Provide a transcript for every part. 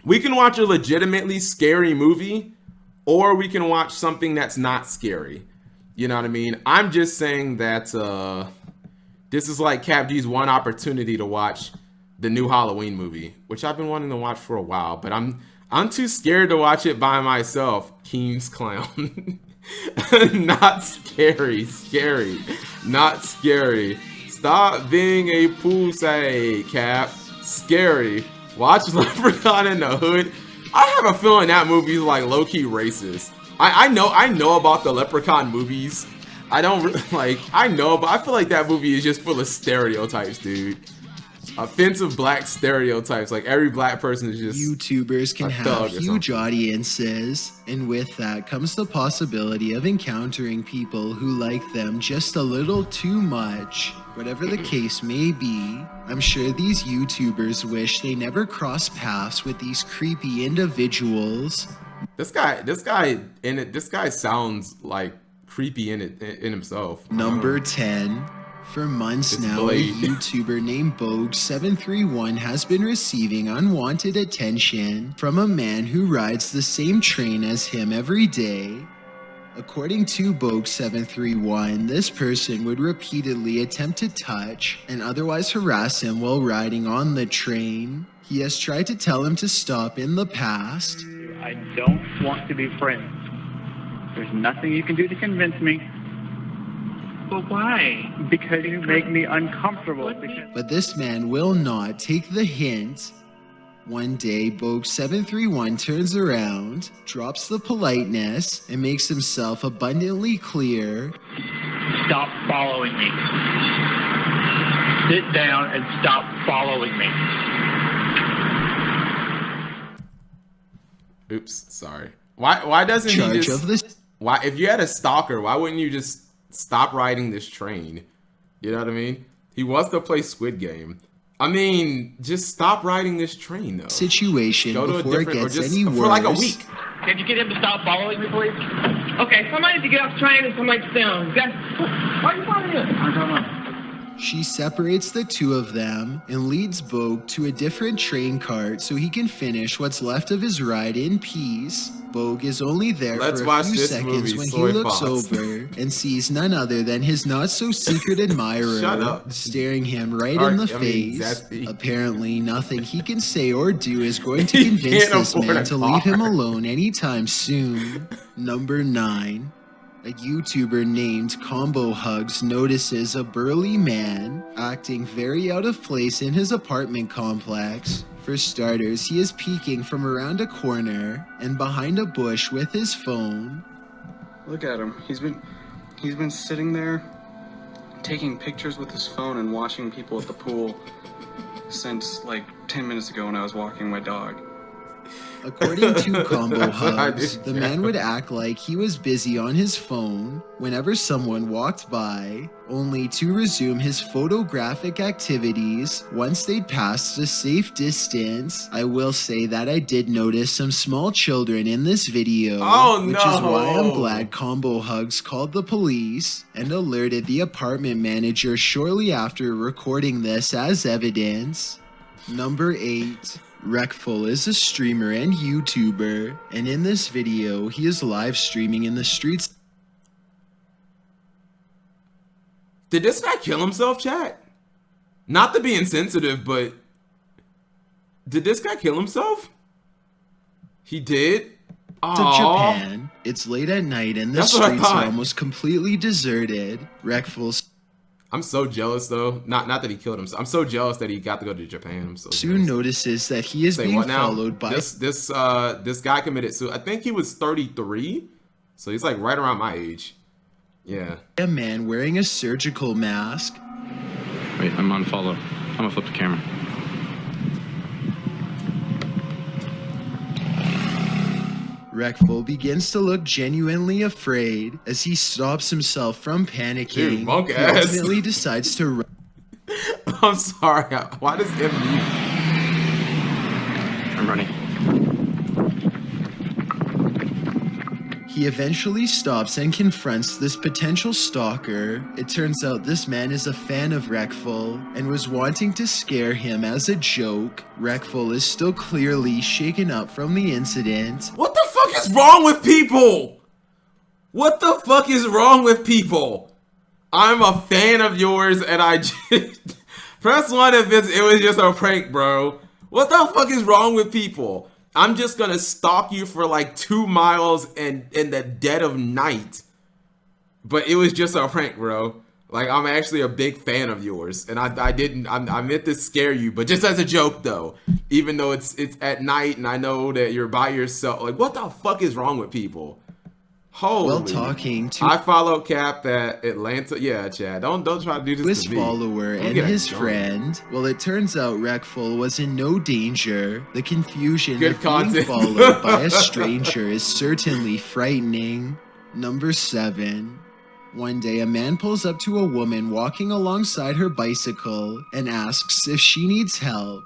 We can watch a legitimately scary movie, or we can watch something that's not scary. You know what I mean? I'm just saying that this is like Cap G's one opportunity to watch the new Halloween movie, which I've been wanting to watch for a while, but I'm too scared to watch it by myself. Keen's Clown. Not scary. Scary. Not scary. Stop being a pussy, Cap. Scary. Watch Leprechaun in the Hood. I have a feeling that movie is like low-key racist. I know about the Leprechaun movies. I don't like, I know, but I feel like that movie is just full of stereotypes, dude. Offensive black stereotypes. Like every black person is just YouTubers can have huge audiences, and with that comes the possibility of encountering people who like them just a little too much. Whatever the case may be, I'm sure these YouTubers wish they never crossed paths with these creepy individuals. This guy sounds like creepy in himself. Number 10. For months now, a YouTuber named Bogue731 has been receiving unwanted attention from a man who rides the same train as him every day. According to Bogue731, this person would repeatedly attempt to touch and otherwise harass him while riding on the train. He has tried to tell him to stop in the past. I don't want to be friends. There's nothing you can do to convince me. But why? Because you make me uncomfortable. But this man will not take the hint. One day, Bogue731 turns around, drops the politeness, and makes himself abundantly clear. Stop following me. Sit down and stop following me. Oops, sorry. Why doesn't he just... Why, if you had a stalker, why wouldn't you just stop riding this train? You know what I mean? He wants to play Squid Game. I mean, just stop riding this train, though. Situation before it gets any worse. For like a week. Can you get him to stop following me, please? Okay, somebody to get off train and somebody to stay on. Why are you following him? I don't know. She separates the two of them and leads Bogue to a different train cart so he can finish what's left of his ride in peace. Bogue is only there for a few seconds when he looks over and sees none other than his not-so-secret admirer staring him right in the face. Apparently, nothing he can say or do is going to convince this man to leave him alone anytime soon. Number 9. A YouTuber named Combo Hugs notices a burly man acting very out of place in his apartment complex. For starters, he is peeking from around a corner and behind a bush with his phone. Look at him. He's been sitting there taking pictures with his phone and watching people at the pool since like 10 minutes ago when I was walking my dog. According to Combo Hugs, the man would act like he was busy on his phone whenever someone walked by, only to resume his photographic activities once they'd passed a safe distance. I will say that I did notice some small children in this video, which is why I'm glad Combo Hugs called the police and alerted the apartment manager shortly after recording this as evidence. Number 8. Wreckful is a streamer and YouTuber, and in this video, he is live streaming in the streets. Did this guy kill himself, chat? Not to be insensitive, but did this guy kill himself? He did? To Japan. It's late at night and the streets are almost completely deserted. Wreckful's I'm so jealous though. Not that he killed himself. I'm so jealous that he got to go to Japan. I'm so soon notices that he is being followed by this guy committed suicide. I think he was 33, so he's like right around my age. Yeah. A man wearing a surgical mask. Wait, I'm on follow. I'm gonna flip the camera. Wreckful begins to look genuinely afraid as he stops himself from panicking. Dude, monk he ass. ultimately decides to run. I'm sorry. Why does him mute? I'm running. He eventually stops and confronts this potential stalker. It turns out this man is a fan of Reckful and was wanting to scare him as a joke. Reckful is still clearly shaken up from the incident. What the fuck is wrong with people? What the fuck is wrong with people? I'm a fan of yours and I just... Press 1 if it was just a prank, bro. What the fuck is wrong with people? I'm just gonna stalk you for like 2 miles and in the dead of night. But it was just a prank, bro. Like, I'm actually a big fan of yours. And I meant to scare you, but just as a joke though. Even though it's at night and I know that you're by yourself. Like, what the fuck is wrong with people? Holy. While talking to I follow Cap at Atlanta. Yeah, Chad. Don't try to do this his to me. follower and his friend. Well, it turns out Reckful was in no danger. The confusion Good of content. being followed by a stranger is certainly frightening. Number 7. One day, a man pulls up to a woman walking alongside her bicycle and asks if she needs help.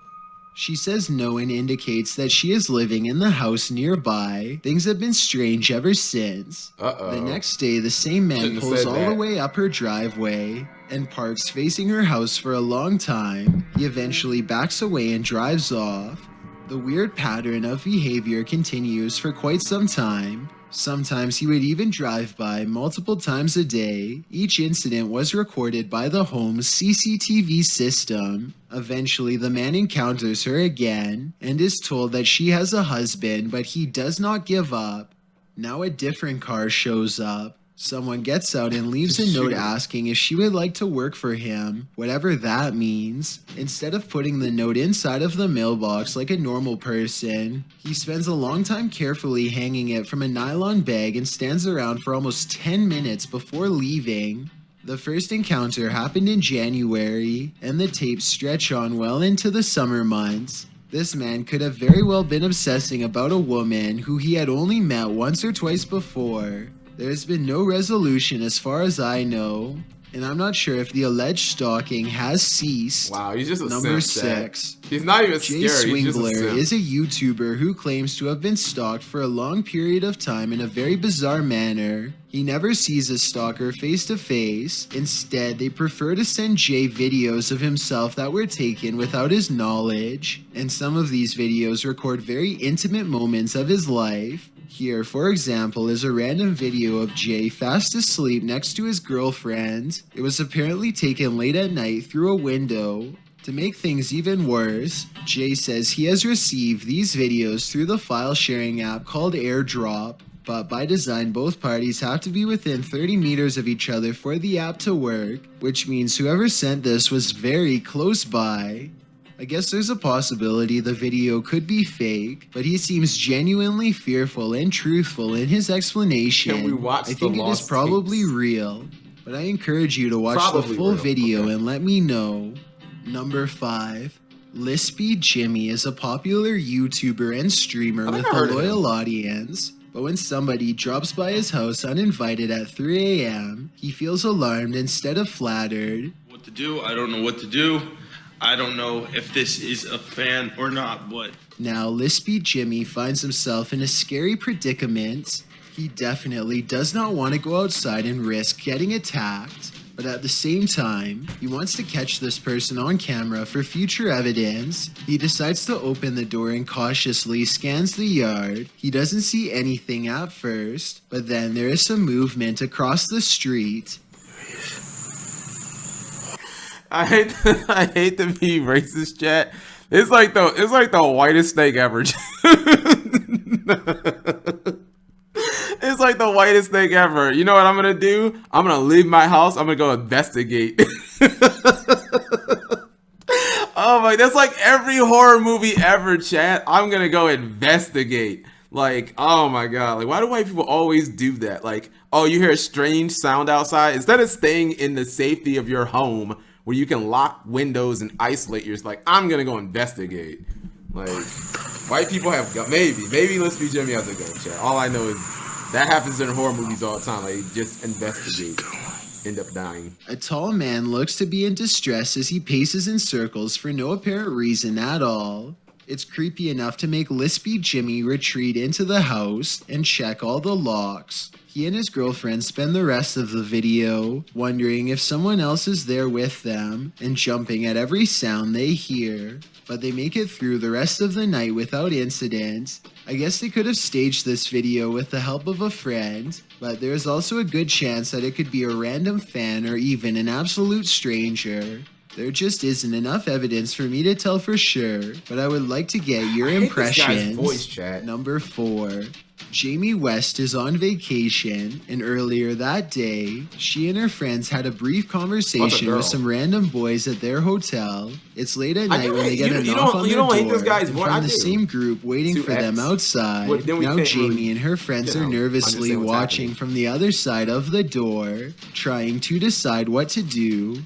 She says no and indicates that she is living in the house nearby. Things have been strange ever since. The next day, the same man pulls all the way up her driveway and parks facing her house for a long time. He eventually backs away and drives off. The weird pattern of behavior continues for quite some time. Sometimes he would even drive by multiple times a day. Each incident was recorded by the home's CCTV system. Eventually, the man encounters her again and is told that she has a husband, but he does not give up. Now a different car shows up. Someone gets out and leaves a note asking if she would like to work for him, whatever that means. Instead of putting the note inside of the mailbox like a normal person, he spends a long time carefully hanging it from a nylon bag and stands around for almost 10 minutes before leaving. The first encounter happened in January, and the tapes stretch on well into the summer months. This man could have very well been obsessing about a woman who he had only met once or twice before. There has been no resolution as far as I know, and I'm not sure if the alleged stalking has ceased. Wow, he's just a Number simp, 6. He's not even Jay scary. He's just a Swingler simp. is a YouTuber who claims to have been stalked for a long period of time in a very bizarre manner. He never sees a stalker face to face. Instead, they prefer to send Jay videos of himself that were taken without his knowledge, and some of these videos record very intimate moments of his life. Here, for example, is a random video of Jay fast asleep next to his girlfriend. It was apparently taken late at night through a window. To make things even worse, Jay says he has received these videos through the file sharing app called AirDrop, but by design both parties have to be within 30 meters of each other for the app to work, which means whoever sent this was very close by. I guess there's a possibility the video could be fake, but he seems genuinely fearful and truthful in his explanation. Can we watch I think the it is lost probably tapes? real, but I encourage you to watch Probably the full real. video Okay. and let me know. Number 5. Lispy Jimmy is a popular YouTuber and streamer I think with I a heard of him. loyal audience. But when somebody drops by his house uninvited at 3 a.m., he feels alarmed instead of flattered. What to do? I don't know what to do. I don't know if this is a fan or not, but... Now, Lispy Jimmy finds himself in a scary predicament. He definitely does not want to go outside and risk getting attacked, but at the same time, he wants to catch this person on camera for future evidence. He decides to open the door and cautiously scans the yard. He doesn't see anything at first, but then there is some movement across the street. I hate to be racist, chat. It's like the whitest thing ever. It's like the whitest thing ever. You know what I'm gonna do? I'm gonna leave my house. I'm gonna go investigate. Oh my, that's like every horror movie ever, chat. I'm gonna go investigate. Like, oh my god, like why do white people always do that? Like, oh, you hear a strange sound outside, instead of staying in the safety of your home where you can lock windows and isolate yourself, like, I'm gonna go investigate. Like, white people have maybe Let's Be Jimmy has a gun, chat. All I know is that happens in horror movies all the time. Like, just investigate, end up dying. A tall man looks to be in distress as he paces in circles for no apparent reason at all. It's creepy enough to make Lispy Jimmy retreat into the house and check all the locks. He and his girlfriend spend the rest of the video wondering if someone else is there with them and jumping at every sound they hear. But they make it through the rest of the night without incident. I guess they could have staged this video with the help of a friend, but there's also a good chance that it could be a random fan or even an absolute stranger. There just isn't enough evidence for me to tell for sure, but I would like to get your impressions. Voice chat. Number 4. Jamie West is on vacation, and earlier that day, she and her friends had a brief conversation with some random boys at their hotel. It's late at night when they get a knock on their door, and from the same group waiting for them outside. Now Jamie and her friends are nervously watching from the other side of the door, trying to decide what to do.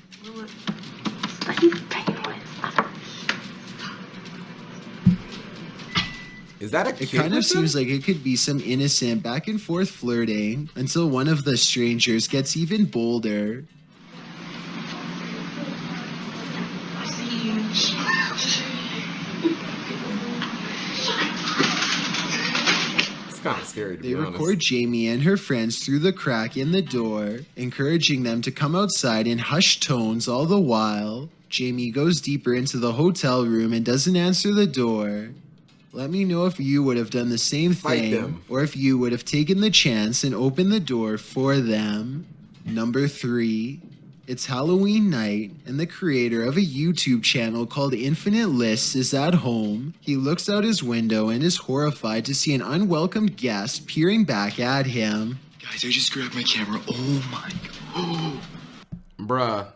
Is that a kid? It kind of seems like it could be some innocent back and forth flirting until one of the strangers gets even bolder. It's kind of scary to be honest. They record Jamie and her friends through the crack in the door, encouraging them to come outside in hushed tones all the while. Jamie goes deeper into the hotel room and doesn't answer the door. Let me know if you would have done the same thing, or if you would have taken the chance and opened the door for them. Number 3. It's Halloween night, and the creator of a YouTube channel called Infinite Lists is at home. He looks out his window and is horrified to see an unwelcome guest peering back at him. Guys, I just grabbed my camera. Oh my god. Bruh.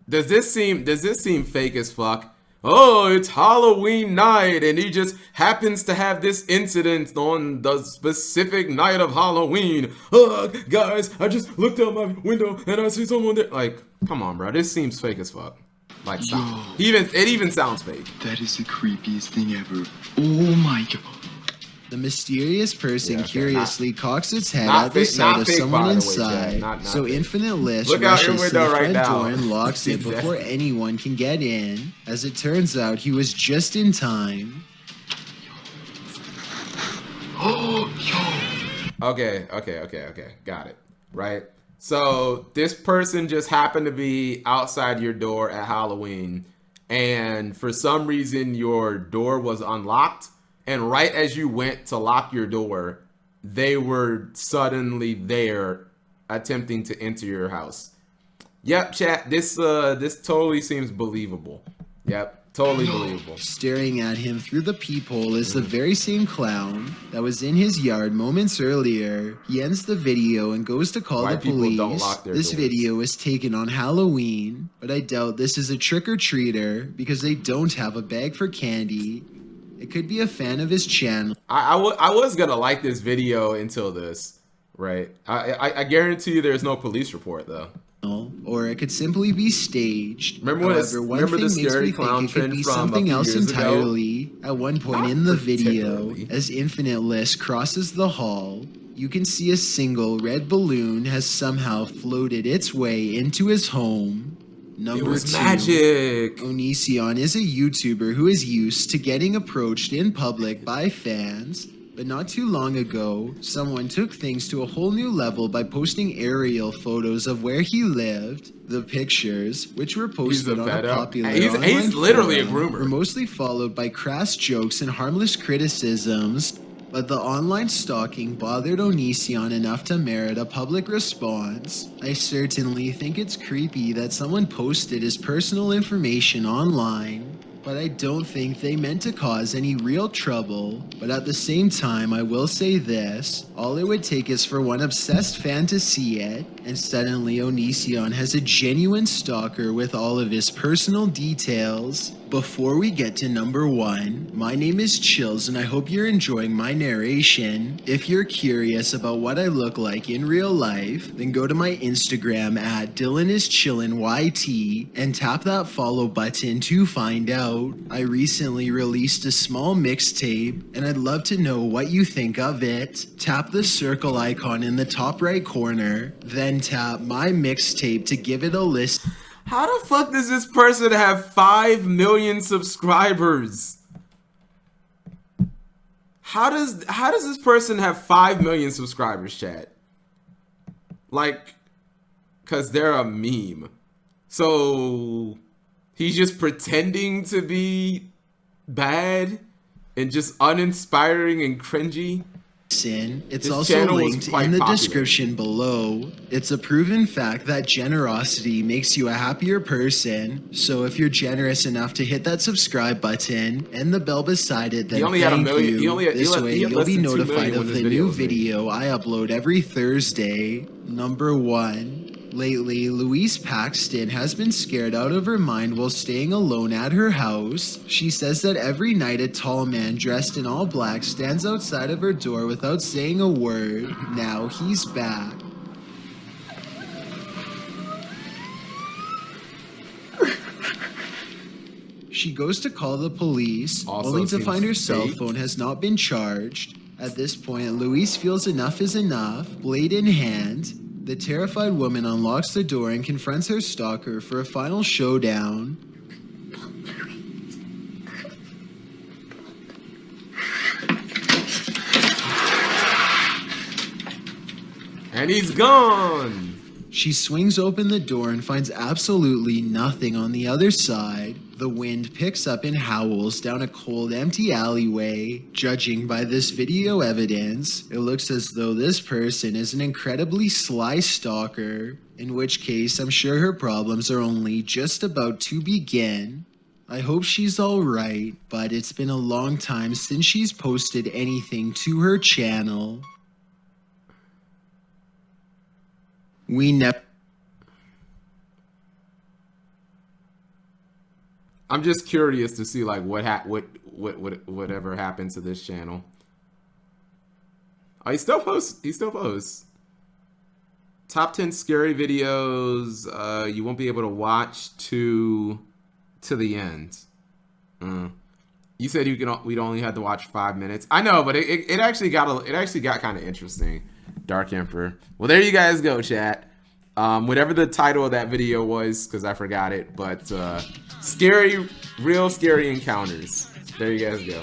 Does this seem fake as fuck? Oh, it's Halloween night, and he just happens to have this incident on the specific night of Halloween. Guys, I just looked out my window and I see someone there. Like, come on, bro. This seems fake as fuck. Like, stop. It even sounds fake. That is the creepiest thing ever. Oh my god. The mysterious person curiously cocks its head at the sight of someone inside, so Infinite List rushes to the front door and locks it before anyone can get in. As it turns out, he was just in time. Okay. Got it. Right? So this person just happened to be outside your door at Halloween, and for some reason your door was unlocked. And right as you went to lock your door, they were suddenly there attempting to enter your house. Yep, chat, this totally seems believable. Yep, totally believable. Staring at him through the peephole is the very same clown that was in his yard moments earlier. He ends the video and goes to call the police. This video was taken on Halloween, but I doubt this is a trick-or-treater because they don't have a bag for candy. It could be a fan of his channel. I was gonna like this video until this, right? I guarantee you there's no police report though. Or it could simply be staged. Remember the scary clown trend from something else entirely ago? At one point in the video, as Infinite List crosses the hall, you can see a single red balloon has somehow floated its way into his home. Number 2, magic. Onision is a YouTuber who is used to getting approached in public by fans, but not too long ago, someone took things to a whole new level by posting aerial photos of where he lived. The pictures, which were posted on a popular online literally a forum, groomer, were mostly followed by crass jokes and harmless criticisms. But the online stalking bothered Onision enough to merit a public response. I certainly think it's creepy that someone posted his personal information online, but I don't think they meant to cause any real trouble. But at the same time, I will say this, all it would take is for one obsessed fan to see it, and suddenly Onision has a genuine stalker with all of his personal details. Before we get to number 1, my name is Chills and I hope you're enjoying my narration. If you're curious about what I look like in real life, then go to my Instagram at DylanIsChillinYT and tap that follow button to find out. I recently released a small mixtape and I'd love to know what you think of it. Tap the circle icon in the top right corner, then tap my mixtape to give it a listen. How the fuck does this person have 5 million subscribers? How does this person have 5 million subscribers, chat? Like, cause they're a meme. So he's just pretending to be bad and just uninspiring and cringy. It's also linked in the description below. It's a proven fact that generosity makes you a happier person. So if you're generous enough to hit that subscribe button and the bell beside it, then thank you. This way you'll be notified of the new video I upload every Thursday. Number 1. Lately, Louise Paxton has been scared out of her mind while staying alone at her house. She says that every night a tall man dressed in all black stands outside of her door without saying a word. Now he's back. She goes to call the police, only to find her cell phone has not been charged. At this point, Louise feels enough is enough, blade in hand. The terrified woman unlocks the door and confronts her stalker for a final showdown. And he's gone! She swings open the door and finds absolutely nothing on the other side. The wind picks up and howls down a cold, empty alleyway. Judging by this video evidence, it looks as though this person is an incredibly sly stalker, in which case I'm sure her problems are only just about to begin. I hope she's alright, but it's been a long time since she's posted anything to her channel. I'm just curious to see like whatever happened to this channel. Oh, he still posts. Top 10 scary videos you won't be able to watch to the end. You said we'd only had to watch 5 minutes. I know, but it actually got kind of interesting. Dark Emperor. Well, there you guys go, chat. Whatever the title of that video was, because I forgot it, but real scary encounters. There you guys go.